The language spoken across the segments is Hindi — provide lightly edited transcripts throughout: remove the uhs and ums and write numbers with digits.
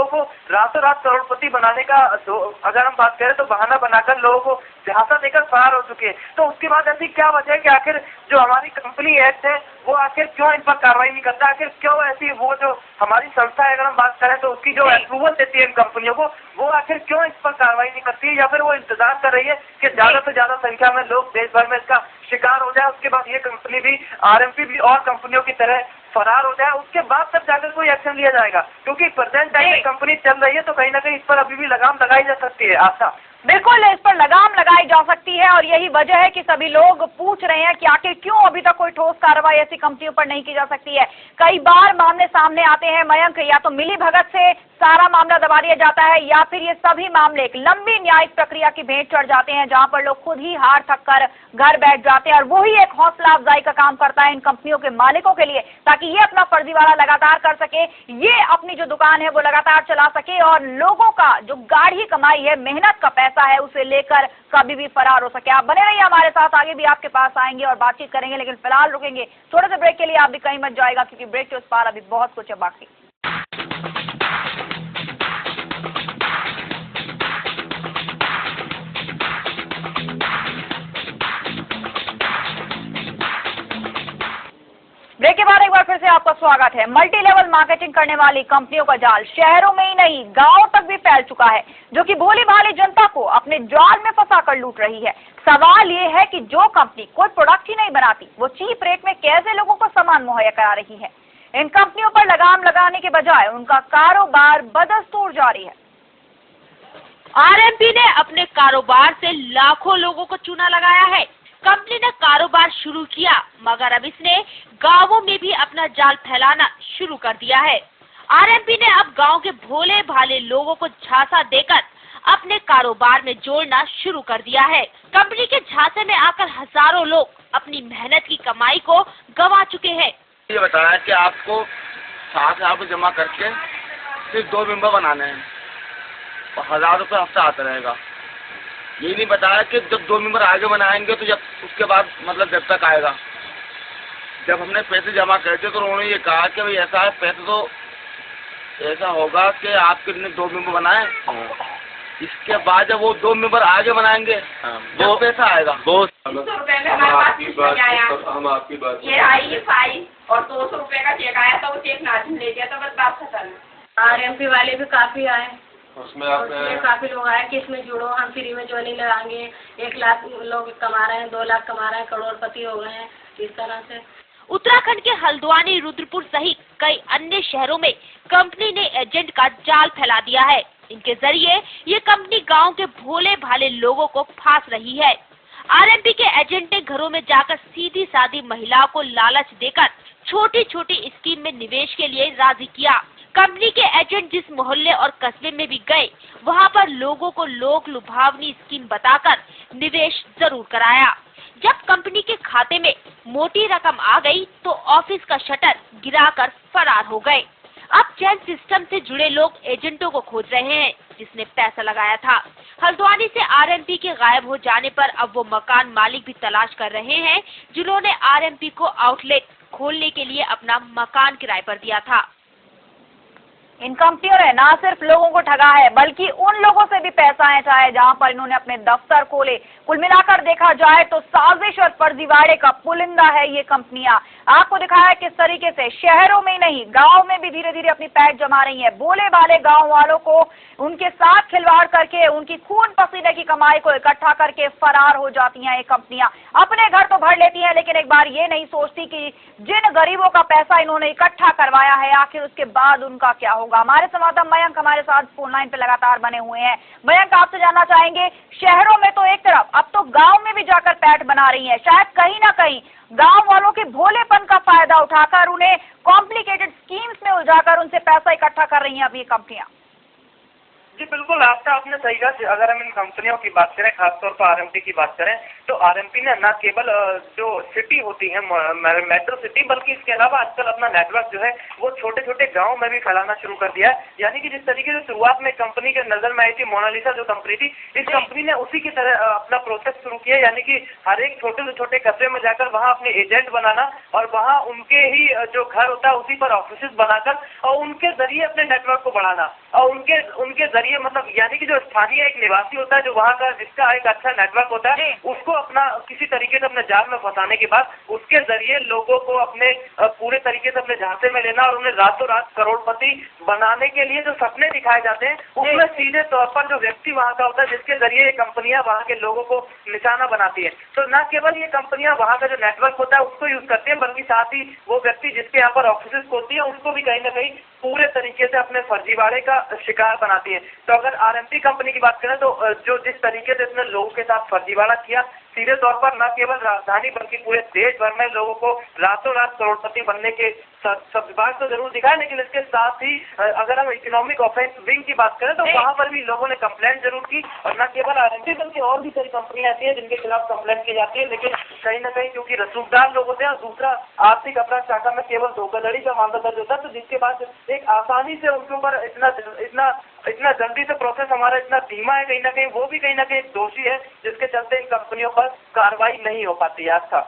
को रातों रात करोड़पति बनाने का अगर हम बात करें तो बहाना बनाकर लोगों को झांसा देकर फरार हो चुके हैं। तो उसके बाद ऐसी क्या वजह है कि आखिर जो हमारी कंपनी एक्ट है वो आखिर क्यों इन पर कार्रवाई नहीं करता? आखिर क्यों ऐसी वो जो हमारी संस्था है अगर हम बात करें तो उसकी जो अप्रूवल देती है इन कंपनियों को, वो आखिर क्यों इस पर कार्रवाई नहीं करती है? या फिर वो इंतजार कर रही है कि ज्यादा से ज्यादा संख्या में लोग देश भर में इसका शिकार हो जाए, उसके बाद ये कंपनी भी आरएमपी भी और कंपनियों की तरह फरार हो जाए, उसके बाद तब जाकर कोई एक्शन लिया जाएगा। क्योंकि प्रेजेंट टाइम में कंपनी चल रही है तो कहीं ना कहीं इस पर अभी भी लगाम लगाई जा सकती है। आशा बिल्कुल इस पर लगाम लगाई जा सकती है और यही वजह है कि सभी लोग पूछ रहे हैं कि आखिर क्यों अभी तक कोई ठोस कार्रवाई ऐसी कंपनियों पर नहीं की जा सकती है। कई बार मामले सामने आते हैं मयंक, या तो मिली भगत से सारा मामला दबा दिया जाता है या फिर ये सभी मामले एक लंबी न्यायिक प्रक्रिया की भेंट चढ़ जाते हैं जहां पर लोग खुद ही हार थक कर घर बैठ जाते हैं। और वही एक हौसला अफजाई का काम करता है इन कंपनियों के मालिकों के लिए, ताकि ये अपना फर्जीवाड़ा लगातार कर सके, ये अपनी जो दुकान है वो लगातार चला सके और लोगों का जो गाढ़ी कमाई है, मेहनत का पैसा है, उसे लेकर कभी भी फरार हो सके। आप बने रहिए हमारे साथ, आगे भी आपके पास आएंगे और बातचीत करेंगे, लेकिन फिलहाल रुकेंगे छोटे से ब्रेक के लिए। आप भी कहीं मत जाएगा क्योंकि ब्रेक के उस पार अभी बहुत कुछ है बाकी। ब्रेक के बाद एक बार फिर से आपका स्वागत है। मल्टी लेवल मार्केटिंग करने वाली कंपनियों का जाल शहरों में ही नहीं गांवों तक भी फैल चुका है, जो कि भोली भाली जनता को अपने जाल में फंसा कर लूट रही है। सवाल ये है कि जो कंपनी कोई प्रोडक्ट ही नहीं बनाती, वो चीप रेट में कैसे लोगों को सामान मुहैया करा रही है। इन कंपनियों पर लगाम लगाने के बजाय उनका कारोबार बदस्तूर जारी है। आरएमपी ने अपने कारोबार से लाखों लोगों को चूना लगाया है। कंपनी ने कारोबार शुरू किया, मगर अब इसने गांवों में भी अपना जाल फैलाना शुरू कर दिया है। आरएमपी ने अब गांव के भोले भाले लोगों को झांसा देकर अपने कारोबार में जोड़ना शुरू कर दिया है। कंपनी के झांसे में आकर हजारों लोग अपनी मेहनत की कमाई को गंवा चुके हैं। ये बताया कि आपको 7,000 रुपये जमा करके सिर्फ 2 मेंबर बनाने हैं और 1,000 रुपये हफ्ता आता रहेगा। ये नहीं बताया कि जब 2 मेंबर आगे बनाएंगे तो जब उसके बाद मतलब जब तक आएगा। जब हमने पैसे जमा करे थे तो उन्होंने ये कहा कि भाई ऐसा है, पैसे तो ऐसा होगा कि आपके लिए 2 मेंबर बनाए, इसके बाद जब वो 2 मेंबर आगे बनाएंगे वो पैसा आएगा। हम आपकी बात ये आई फाइल और 200 रुपए का चेक आया था, वो चेक नाजिम ले दिया था, बस बात खत्म। आरएमपी वाले भी काफी आए, उसमें काफी लोग आए कि इसमें जुड़ो, हम फ्री में ज्वाइनिंग लगाएंगे। 1 लाख लोग कमा रहे हैं, 2 लाख कमा रहे हैं, करोड़पति हो गए हैं इस तरह से। उत्तराखंड के हल्द्वानी, रुद्रपुर सहित कई अन्य शहरों में कंपनी ने एजेंट का जाल फैला दिया है। इनके जरिए ये कंपनी गांव के भोले भाले लोगों को फांस रही है। आरएमपी के एजेंट ने घरों में जाकर सीधी सादी महिलाओं को लालच देकर छोटी छोटी स्कीम में निवेश के लिए राजी किया। कंपनी के एजेंट जिस मोहल्ले और कस्बे में भी गए, वहां पर लोगों को लोक लुभावनी स्कीम बताकर निवेश जरूर कराया। जब कंपनी के खाते में मोटी रकम आ गई तो ऑफिस का शटर गिराकर फरार हो गए। अब चैन सिस्टम से जुड़े लोग एजेंटों को खोज रहे हैं जिसने पैसा लगाया था। हल्द्वानी से आरएमपी के गायब हो जाने पर अब वो मकान मालिक भी तलाश कर रहे हैं जिन्होंने आरएमपी को आउटलेट खोलने के लिए अपना मकान किराए पर दिया था। इन कंपनियों ने न सिर्फ लोगों को ठगा है बल्कि उन लोगों से भी पैसा ऐंठा जहां पर इन्होंने अपने दफ्तर खोले। कुल मिलाकर देखा जाए तो साजिश और फर्जीवाड़े का पुलिंदा है ये कंपनियां। आपको दिखाया किस तरीके से शहरों में ही नहीं गांव में भी धीरे धीरे अपनी पैठ जमा रही है। भोले भाले गांव वालों को उनके साथ खिलवाड़ करके उनकी खून पसीने की कमाई को इकट्ठा करके फरार हो जाती हैं ये कंपनियां। अपने घर तो भर लेती हैं लेकिन एक बार ये नहीं सोचती कि जिन गरीबों का पैसा इन्होंने इकट्ठा करवाया है आखिर उसके बाद उनका क्या होगा। हमारे संवाददाता मयंक हमारे साथ फोन लाइन पे लगातार बने हुए हैं। मयंक, आपसे जानना चाहेंगे, शहरों में तो एक तरफ अब तो गांव में भी जाकर पैठ बना रही है, शायद कहीं ना कहीं गांव वालों के भोलेपन का फायदा उठाकर उन्हें कॉम्प्लिकेटेड स्कीम्स में उलझाकर उनसे पैसा इकट्ठा कर रही हैं अब ये कंपनियां। जी बिल्कुल, आपने सही कहा। अगर हम इन कंपनियों की बात करें, खासतौर पर आरएमपी की बात करें, तो आरएमपी ने न केवल जो सिटी होती है मेट्रो सिटी, बल्कि इसके अलावा आजकल अपना नेटवर्क जो है वो छोटे छोटे गांव में भी फैलाना शुरू कर दिया है। यानी कि जिस तरीके से शुरुआत में कंपनी के नजर में आई थी मोनालिसा जो कंपनी थी, इस कंपनी ने उसी की तरह अपना प्रोसेस शुरू किया। यानी कि हर एक छोटे से छोटे कस्बे में जाकर वहाँ अपने एजेंट बनाना और वहाँ उनके ही जो घर होता है उसी पर ऑफिस बनाकर और उनके जरिए अपने नेटवर्क को बढ़ाना। और उनके जरिए मतलब यानी कि जो स्थानीय एक निवासी होता है, जो वहाँ का जिसका एक अच्छा नेटवर्क होता है, उसको अपना किसी तरीके से अपने जाल में फंसाने के बाद उसके जरिए लोगों को अपने पूरे तरीके से अपने झांसे में लेना और उन्हें रातों रात करोड़पति बनाने के लिए जो सपने दिखाए जाते हैं, उसमें सीधे तौर पर जो व्यक्ति वहाँ का होता है, जिसके जरिए ये कंपनियां वहाँ के लोगों को निशाना बनाती है। तो न केवल ये कंपनियां वहाँ का जो नेटवर्क होता है उसको यूज करती है, बल्कि साथ ही वो व्यक्ति जिसके यहाँ पर ऑफिस होती है उनको भी कहीं ना कहीं पूरे तरीके से अपने फर्जीवाड़े का शिकार बनाती है। तो अगर आरएमपी कंपनी की बात करें तो जो जिस तरीके से इसने लोगों के साथ फर्जीवाड़ा किया, सीधे तौर पर न केवल राजधानी बल्कि पूरे देश भर में लोगों को रातों रात करोड़पति बनने के बात तो जरूर दिखाया, लेकिन इसके साथ ही अगर हम इकोनॉमिक ऑफेंस विंग की बात करें तो वहाँ पर भी लोगों ने कंप्लेंट जरूर की, और न केवल आरएमपी बल्कि और भी सारी कंपनियां ऐसी हैं जिनके खिलाफ कंप्लेंट की जाती है, लेकिन कहीं ना कहीं क्योंकि रसूखदार लोग होते हैं और दूसरा आर्थिक अपराध शाखा में केवल धोखाधड़ी का मामला दर्ज होता है, तो जिसके बाद एक आसानी से उनके ऊपर इतना जल्दी से प्रोसेस हमारा इतना धीमा है, कहीं ना कहीं वो भी कहीं ना कहीं दोषी है, जिसके चलते इन कंपनियों पर कार्रवाई नहीं हो पाती है। अच्छा,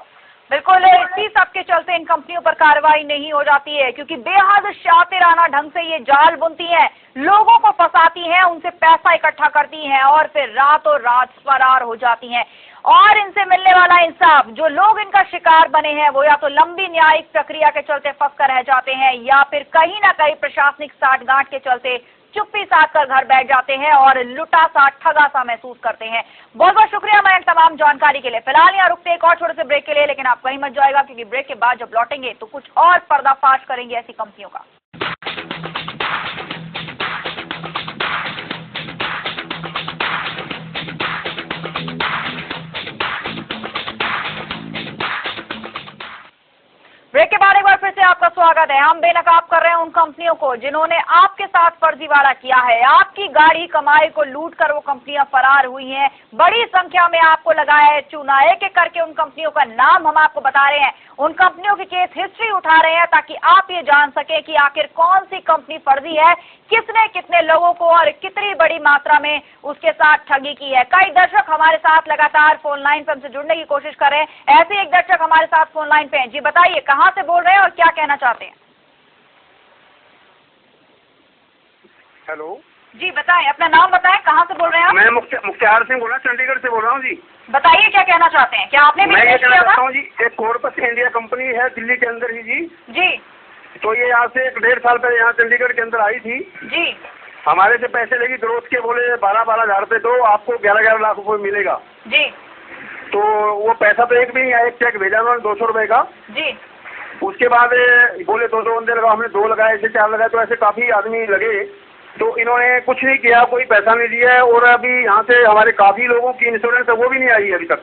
बिल्कुल, इसी सब के चलते इन कंपनियों पर कार्रवाई नहीं हो जाती है, क्योंकि बेहद शातिराना ढंग से ये जाल बुनती हैं, लोगों को फंसाती हैं, उनसे पैसा इकट्ठा करती हैं और फिर रातों रात फरार हो जाती हैं। और इनसे मिलने वाला इंसाफ, जो लोग इनका शिकार बने हैं, वो या तो लंबी न्यायिक प्रक्रिया के चलते फंस कर रह जाते हैं, या फिर कहीं ना कहीं प्रशासनिक साठगांठ के चलते चुप्पी साध कर घर बैठ जाते हैं और लुटा सा ठगा सा महसूस करते हैं। बहुत बहुत शुक्रिया मैं तमाम जानकारी के लिए। फिलहाल यहाँ रुकते एक और छोटे से ब्रेक के लिए, लेकिन आप कहीं मत जाएगा, क्योंकि ब्रेक के बाद जब लौटेंगे तो कुछ और पर्दाफाश करेंगे ऐसी कंपनियों का। ब्रेक के बाद एक बार फिर से आपका स्वागत है। हम बेनकाब कर रहे हैं उन कंपनियों को जिन्होंने आपके साथ फर्जीवाड़ा किया है, आपकी गाढ़ी कमाई को लूट कर वो कंपनियां फरार हुई हैं। बड़ी संख्या में आपको लगाया है चूना। एक एक करके उन कंपनियों का नाम हम आपको बता रहे हैं, उन कंपनियों की केस हिस्ट्री उठा रहे हैं, ताकि आप ये जान सके कि आखिर कौन सी कंपनी फर्जी है, किसने कितने लोगों को और कितनी बड़ी मात्रा में उसके साथ ठगी की है। कई दर्शक हमारे साथ लगातार फोन लाइन पर हमसे जुड़ने की कोशिश कर रहे हैं। ऐसे एक दर्शक हमारे साथ फोन लाइन पे हैं। जी बताइए, कहाँ से बोल रहे हैं और क्या कहना चाहते हैं? हेलो जी बताएं, अपना नाम बताएं, कहाँ से बोल रहे हैं आप? मैं मुख्तार सिंह बोल रहा हूँ, चंडीगढ़ से बोल रहा हूँ जी। बताइए क्या कहना चाहते हैं, क्या आपने भी मैं ये निवेश कहना किया चाहता था? हूँ जी, एक करोड़पति इंडिया कंपनी है दिल्ली के अंदर ही जी। जी तो ये यहाँ से 1.5 साल पहले यहाँ चंडीगढ़ के अंदर आई थी जी। हमारे से पैसे लेगी ग्रोथ के, बोले 12-12 हज़ार रुपये दो, आपको 11-11 लाख रुपये मिलेगा जी। तो वो पैसा तो एक भी नहीं आया, एक चेक भेजा उन्होंने 200 रुपये का। जी। उसके बाद बोले 200 बंदे लगाओ, हमने 2 लगाए, ऐसे 4 लगाए, तो ऐसे काफ़ी आदमी लगे, तो इन्होंने कुछ नहीं किया, कोई पैसा नहीं दिया है। और अभी यहाँ से हमारे काफ़ी लोगों की इंश्योरेंस है वो भी नहीं आई है अभी तक।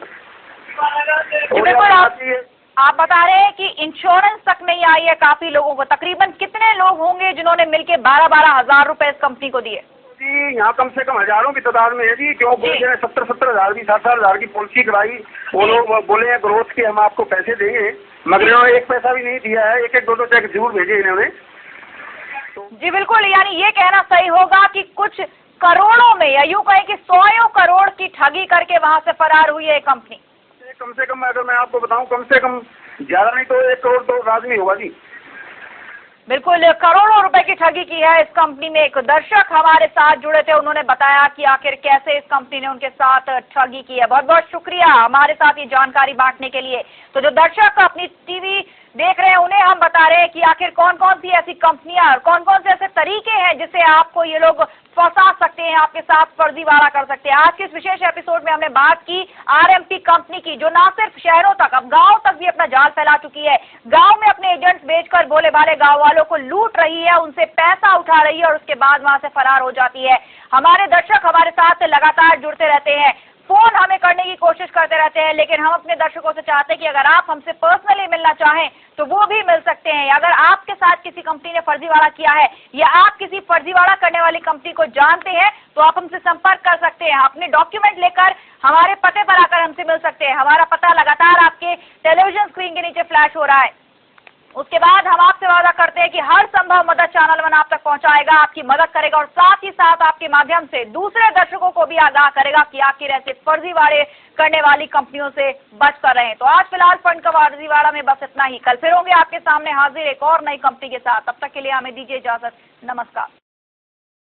आप बता रहे हैं कि इंश्योरेंस तक नहीं आई है काफी लोगों को। तकरीबन कितने लोग होंगे जिन्होंने मिलके 12-12 हज़ार रुपए इस कंपनी को दिए? जी यहाँ कम से कम हजारों की तादाद में है जी। क्यों बोले 70-70 हज़ार की 60-60 हज़ार की पॉलिसी कराई, वो लोग बोले हैं ग्रोथ के हम आपको पैसे देंगे, मगर इन्होंने एक पैसा भी नहीं दिया है। एक 2 चेक जरूर भेजे इन्होंने। जी बिल्कुल, यानी ये कहना सही होगा कि कुछ करोड़ों में, या यूं कहें कि 100 करोड़ की ठगी करके वहां से फरार हुई है कंपनी। कम से कम अगर मैं आपको बताऊं, कम से कम ज्यादा नहीं तो 1 करोड़ तो लाजमी होगा जी। बिल्कुल, करोड़ों रुपए की ठगी की है इस कंपनी में। एक दर्शक हमारे साथ जुड़े थे, उन्होंने बताया कि आखिर कैसे इस कंपनी ने उनके साथ ठगी की है। बहुत बहुत शुक्रिया हमारे साथ ये जानकारी बांटने के लिए। तो जो दर्शक अपनी टीवी देख रहे हैं, उन्हें हम बता रहे हैं कि आखिर कौन कौन सी ऐसी कंपनियां और कौन कौन से ऐसे तरीके हैं जिससे आपको ये लोग फंसा सकते हैं, आपके साथ फर्जीवाड़ा कर सकते हैं। आज के इस विशेष एपिसोड में हमने बात की आरएमपी कंपनी की, जो ना सिर्फ शहरों तक, अब गांव तक भी अपना जाल फैला चुकी है। गांव में अपने एजेंट्स बेचकर भोले भाले गांव वालों को लूट रही है, उनसे पैसा उठा रही है और उसके बाद वहां से फरार हो जाती है। हमारे दर्शक हमारे साथ लगातार जुड़ते रहते हैं, फोन हमें करने की कोशिश करते रहते हैं, लेकिन हम अपने दर्शकों से चाहते हैं कि अगर आप हमसे पर्सनली मिलना चाहें तो वो भी मिल सकते हैं। अगर आपके साथ किसी कंपनी ने फर्जीवाड़ा किया है या आप किसी फर्जीवाड़ा करने वाली कंपनी को जानते हैं तो आप हमसे संपर्क कर सकते हैं। अपने डॉक्यूमेंट लेकर हमारे पते पर आकर हमसे मिल सकते हैं। हमारा पता लगातार आपके टेलीविजन स्क्रीन के नीचे फ्लैश हो रहा है। उसके बाद हम आपसे वादा करते हैं कि हर संभव मदद चैनल वन आप तक पहुंचाएगा, आपकी मदद करेगा और साथ ही साथ आपके माध्यम से दूसरे दर्शकों को भी आगाह करेगा कि आखिर ऐसे फर्जीवाड़े करने वाली कंपनियों से बच कर रहे हैं। तो आज फिलहाल फंड का फर्जीवाड़ा में बस इतना ही। कल फिर होंगे आपके सामने हाजिर एक और नई कंपनी के साथ। तब तक के लिए हमें दीजिए इजाजत। नमस्कार।